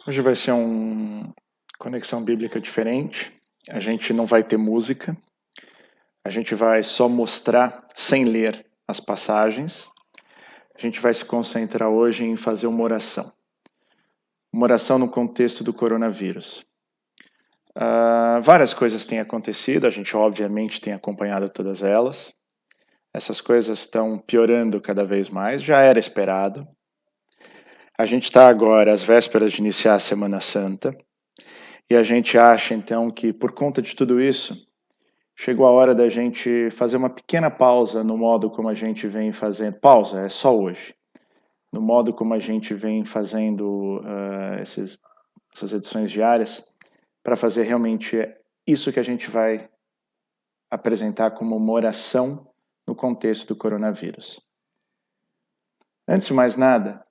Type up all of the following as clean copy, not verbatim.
Hoje vai ser um conexão bíblica diferente. A gente não vai ter música. A gente vai só mostrar sem ler as passagens. A gente vai se concentrar hoje em fazer uma oração. Uma oração no contexto do coronavírus. Várias coisas têm acontecido, a gente obviamente tem acompanhado todas elas. Essas coisas estão piorando cada vez mais, já era esperado. A gente está agora às vésperas de iniciar a Semana Santa. E a gente acha, então, que por conta de tudo isso, chegou a hora da gente fazer uma pequena pausa no modo como a gente vem fazendo. Pausa, é só hoje. No modo como a gente vem fazendo essas edições diárias, para fazer realmente isso que a gente vai apresentar como uma oração no contexto do coronavírus. Antes de mais nada,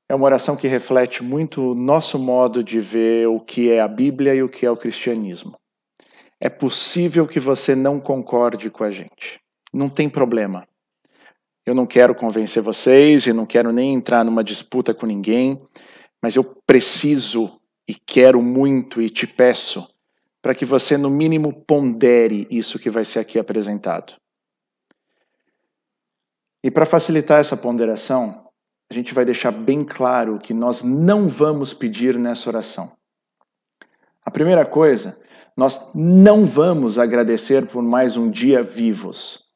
é uma oração que reflete muito o nosso modo de ver o que é a Bíblia e o que é o cristianismo. É possível que você não concorde com a gente. Não tem problema. Eu não quero convencer vocês e não quero nem entrar numa disputa com ninguém, mas eu preciso e quero muito e te peço para que você, no mínimo, pondere isso que vai ser aqui apresentado. E para facilitar essa ponderação, a gente vai deixar bem claro que nós não vamos pedir nessa oração. A primeira coisa, nós não vamos agradecer por mais um dia vivos.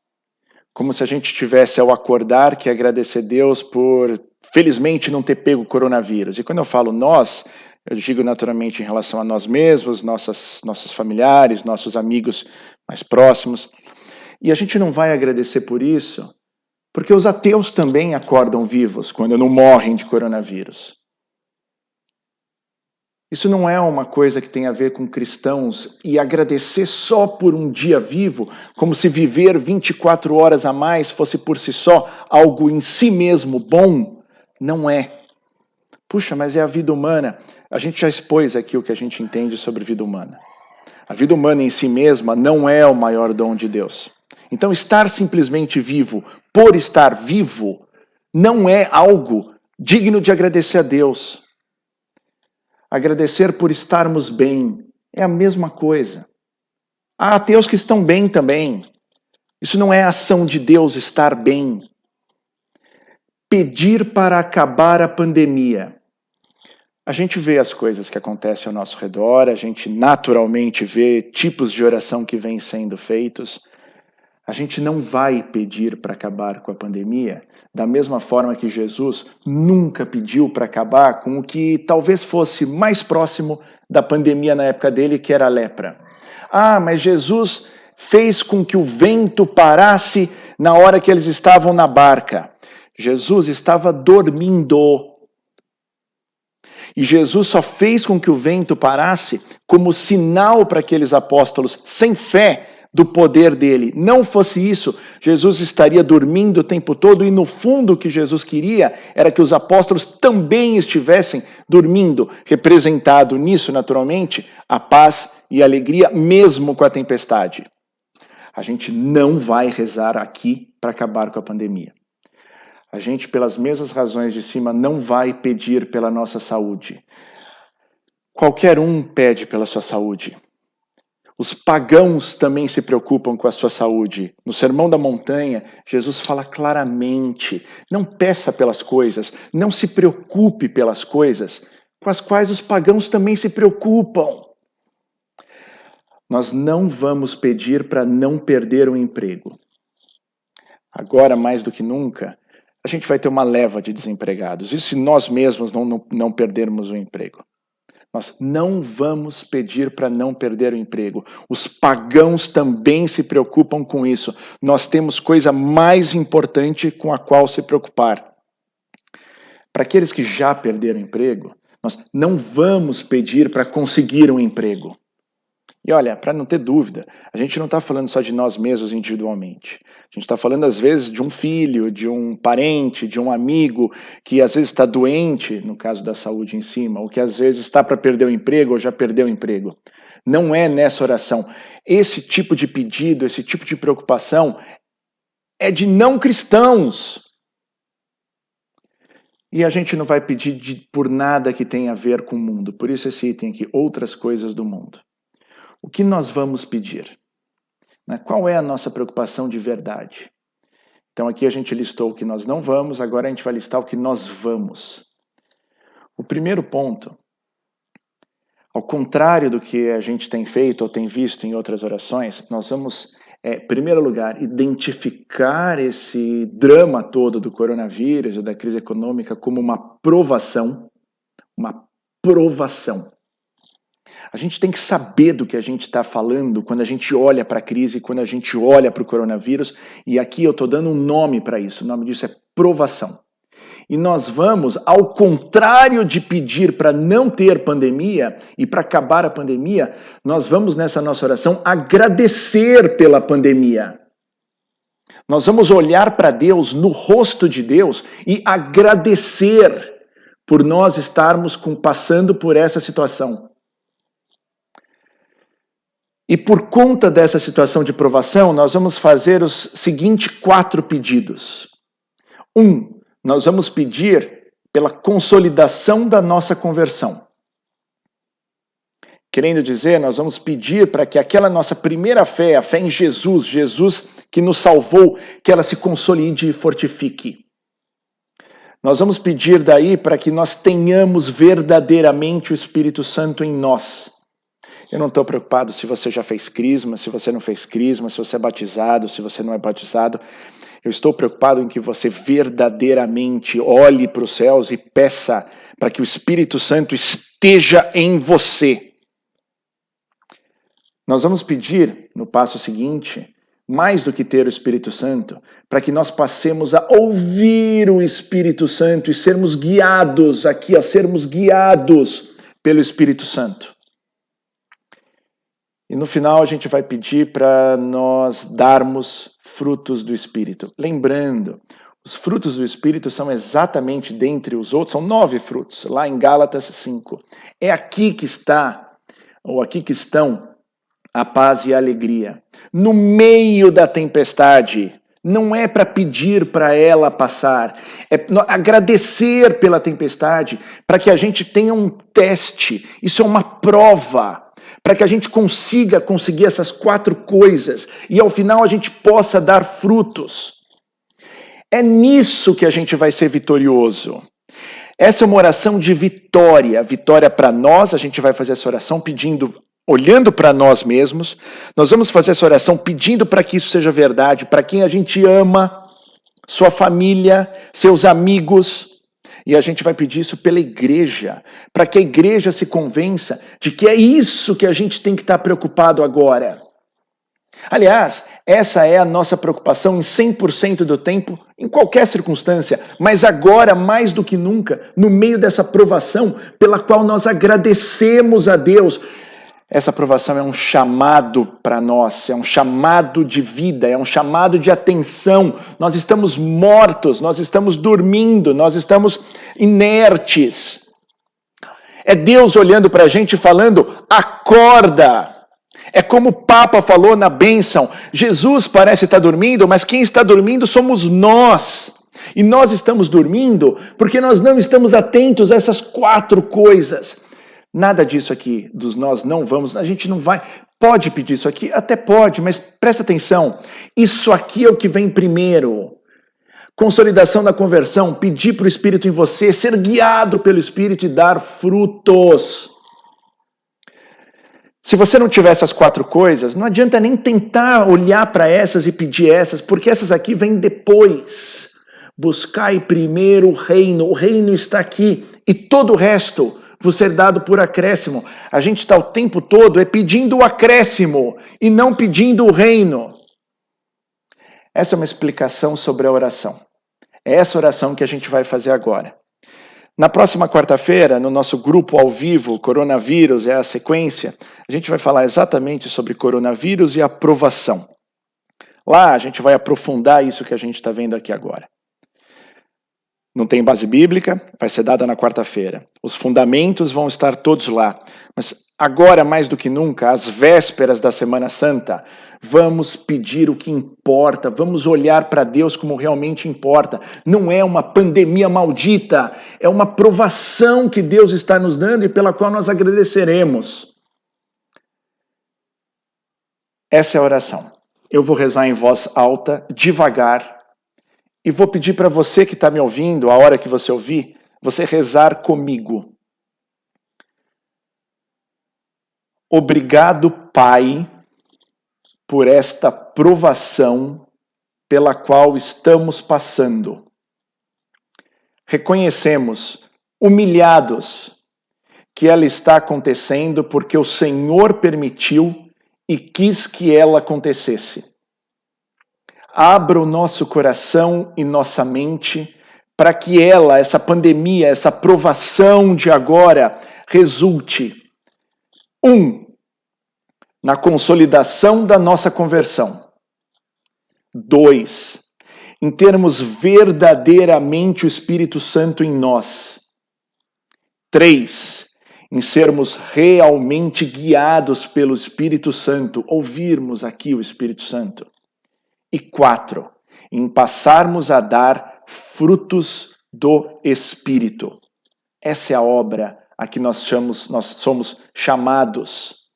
Como se a gente tivesse ao acordar que agradecer a Deus por, felizmente, não ter pego o coronavírus. E quando eu falo nós, eu digo naturalmente em relação a nós mesmos, nossos familiares, nossos amigos mais próximos. E a gente não vai agradecer por isso, porque os ateus também acordam vivos quando não morrem de coronavírus. Isso não é uma coisa que tem a ver com cristãos e agradecer só por um dia vivo, como se viver 24 horas a mais fosse por si só algo em si mesmo bom. Não é. Puxa, mas é a vida humana. A gente já expôs aqui o que a gente entende sobre vida humana. A vida humana em si mesma não é o maior dom de Deus. Então, estar simplesmente vivo por estar vivo não é algo digno de agradecer a Deus. Agradecer por estarmos bem é a mesma coisa. Há ateus que estão bem também. Isso não é ação de Deus estar bem. Pedir para acabar a pandemia. A gente vê as coisas que acontecem ao nosso redor, a gente naturalmente vê tipos de oração que vêm sendo feitos. A gente não vai pedir para acabar com a pandemia da mesma forma que Jesus nunca pediu para acabar com o que talvez fosse mais próximo da pandemia na época dele, que era a lepra. Ah, mas Jesus fez com que o vento parasse na hora que eles estavam na barca. Jesus estava dormindo. E Jesus só fez com que o vento parasse como sinal para aqueles apóstolos sem fé do poder dele. Não fosse isso, Jesus estaria dormindo o tempo todo e no fundo o que Jesus queria era que os apóstolos também estivessem dormindo, representado nisso naturalmente a paz e a alegria mesmo com a tempestade. A gente não vai rezar aqui para acabar com a pandemia. A gente, pelas mesmas razões de cima, não vai pedir pela nossa saúde. Qualquer um pede pela sua saúde. Os pagãos também se preocupam com a sua saúde. No Sermão da Montanha, Jesus fala claramente: não peça pelas coisas, não se preocupe pelas coisas com as quais os pagãos também se preocupam. Nós não vamos pedir para não perder o emprego. Agora, mais do que nunca, a gente vai ter uma leva de desempregados. E se nós mesmos não perdermos o emprego? Nós não vamos pedir para não perder o emprego. Os pagãos também se preocupam com isso. Nós temos coisa mais importante com a qual se preocupar. Para aqueles que já perderam o emprego, nós não vamos pedir para conseguir um emprego. E olha, para não ter dúvida, a gente não está falando só de nós mesmos individualmente. A gente está falando, às vezes, de um filho, de um parente, de um amigo que às vezes está doente, no caso da saúde em cima, ou que às vezes está para perder o emprego ou já perdeu o emprego. Não é nessa oração. Esse tipo de pedido, esse tipo de preocupação é de não cristãos. E a gente não vai pedir por nada que tenha a ver com o mundo. Por isso esse item aqui, outras coisas do mundo. O que nós vamos pedir? Qual é a nossa preocupação de verdade? Então aqui a gente listou o que nós não vamos, agora a gente vai listar o que nós vamos. O primeiro ponto, ao contrário do que a gente tem feito ou tem visto em outras orações, nós vamos, em primeiro lugar, identificar esse drama todo do coronavírus ou da crise econômica como uma provação. Uma provação. A gente tem que saber do que a gente está falando quando a gente olha para a crise, quando a gente olha para o coronavírus, e aqui eu estou dando um nome para isso, o nome disso é provação. E nós vamos, ao contrário de pedir para não ter pandemia e para acabar a pandemia, nós vamos nessa nossa oração agradecer pela pandemia. Nós vamos olhar para Deus, no rosto de Deus, e agradecer por nós estarmos passando por essa situação. E por conta dessa situação de provação, nós vamos fazer os seguintes 4 pedidos. 1, nós vamos pedir pela consolidação da nossa conversão. Querendo dizer, nós vamos pedir para que aquela nossa primeira fé, a fé em Jesus, Jesus que nos salvou, que ela se consolide e fortifique. Nós vamos pedir daí para que nós tenhamos verdadeiramente o Espírito Santo em nós. Eu não estou preocupado se você já fez crisma, se você não fez crisma, se você é batizado, se você não é batizado. Eu estou preocupado em que você verdadeiramente olhe para os céus e peça para que o Espírito Santo esteja em você. Nós vamos pedir, no passo seguinte, mais do que ter o Espírito Santo, para que nós passemos a ouvir o Espírito Santo e sermos guiados aqui, a sermos guiados pelo Espírito Santo. E no final a gente vai pedir para nós darmos frutos do Espírito. Lembrando, os frutos do Espírito são exatamente dentre os outros, são 9 frutos, lá em Gálatas 5. É aqui que está, ou aqui que estão, a paz e a alegria. No meio da tempestade, não é para pedir para ela passar, é agradecer pela tempestade, para que a gente tenha um teste, isso é uma prova, para que a gente consiga conseguir essas 4 coisas e ao final a gente possa dar frutos. É nisso que a gente vai ser vitorioso. Essa é uma oração de vitória, vitória para nós, a gente vai fazer essa oração pedindo, olhando para nós mesmos, nós vamos fazer essa oração pedindo para que isso seja verdade, para quem a gente ama, sua família, seus amigos. E a gente vai pedir isso pela igreja, para que a igreja se convença de que é isso que a gente tem que estar preocupado agora. Aliás, essa é a nossa preocupação em 100% do tempo, em qualquer circunstância, mas agora, mais do que nunca, no meio dessa provação pela qual nós agradecemos a Deus. Essa aprovação é um chamado para nós, é um chamado de vida, é um chamado de atenção. Nós estamos mortos, nós estamos dormindo, nós estamos inertes. É Deus olhando para a gente e falando, acorda. É como o Papa falou na bênção, Jesus parece estar dormindo, mas quem está dormindo somos nós. E nós estamos dormindo porque nós não estamos atentos a essas 4 coisas. Nada disso aqui, dos nós não vamos, a gente não vai, pode pedir isso aqui, até pode, mas presta atenção, isso aqui é o que vem primeiro. Consolidação da conversão, pedir para o Espírito em você, ser guiado pelo Espírito e dar frutos. Se você não tiver essas 4 coisas, não adianta nem tentar olhar para essas e pedir essas, porque essas aqui vêm depois. Buscai primeiro o reino está aqui, e todo o resto vos ser dado por acréscimo. A gente está o tempo todo pedindo o acréscimo e não pedindo o reino. Essa é uma explicação sobre a oração. É essa oração que a gente vai fazer agora. Na próxima quarta-feira, no nosso grupo ao vivo, Coronavírus é a sequência, a gente vai falar exatamente sobre coronavírus e aprovação. Lá a gente vai aprofundar isso que a gente está vendo aqui agora. Não tem base bíblica, vai ser dada na quarta-feira. Os fundamentos vão estar todos lá. Mas agora, mais do que nunca, às vésperas da Semana Santa, vamos pedir o que importa, vamos olhar para Deus como realmente importa. Não é uma pandemia maldita, é uma provação que Deus está nos dando e pela qual nós agradeceremos. Essa é a oração. Eu vou rezar em voz alta, devagar, e vou pedir para você que está me ouvindo, a hora que você ouvir, você rezar comigo. Obrigado, Pai, por esta provação pela qual estamos passando. Reconhecemos, humilhados, que ela está acontecendo porque o Senhor permitiu e quis que ela acontecesse. Abra o nosso coração e nossa mente para que ela, essa pandemia, essa provação de agora, resulte, na consolidação da nossa conversão. 2, em termos verdadeiramente o Espírito Santo em nós. 3, em sermos realmente guiados pelo Espírito Santo, ouvirmos aqui o Espírito Santo. E 4, em passarmos a dar frutos do Espírito. Essa é a obra a que nós somos chamados.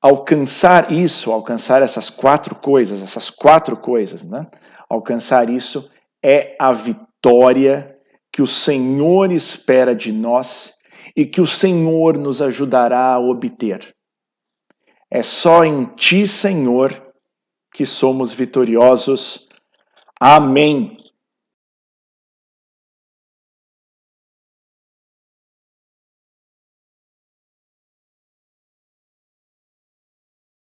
Alcançar isso, alcançar essas quatro coisas, né? Alcançar isso é a vitória que o Senhor espera de nós e que o Senhor nos ajudará a obter. É só em Ti, Senhor, que somos vitoriosos. Amém.